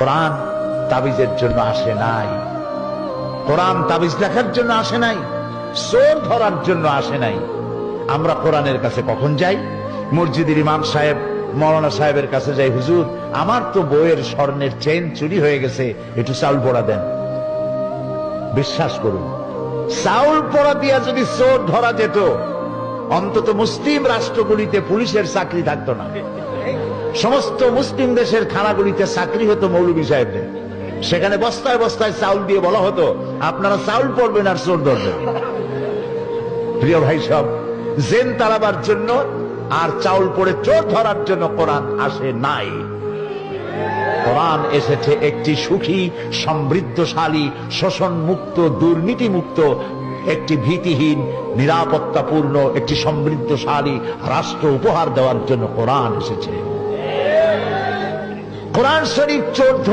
কোরআন তাবিজের জন্য আসে নাই, কোরআন তাবিজ দেখার জন্য আসে নাই, চোর ধরার জন্য আসে নাই। আমরা কোরআনের কাছে কখন যাই? মসজিদের ইমাম সাহেব মৌলানা সাহেবের কাছে যাই, হুজুর আমার তো বইয়ের স্বর্ণের চেন চুরি হয়ে গেছে, একটু চাউল পোড়া দেন। বিশ্বাস করুন, চাউল পোড়া দিয়া যদি চোর ধরা যেত, অন্তত মুসলিম রাষ্ট্রগুলিতে পুলিশের চাকরি থাকতো না। সমস্ত মুসলিম দেশের খানাগুলিতে চাকরি হতো মৌলভী সাহেবদের। সেখানে বস্তায় বস্তায় চাউল দিয়ে বলা হতো, আপনারা চাউল পড়বেন আর চোর ধরবেন। প্রিয় ভাই সব, জেন তাড়াবার জন্য আর চাউল পড়ে চোর ধরার জন্য কোরআন আসে নাই। কোরআন এসেছে একটি সুখী, সমৃদ্ধশালী, শোষণ মুক্ত, দুর্নীতি মুক্ত, একটি ভীতিহীন, নিরাপত্তাপূর্ণ, একটি সমৃদ্ধশালী রাষ্ট্র উপহার দেওয়ার জন্য কোরআন এসেছে। কোরআন শরীফ চোর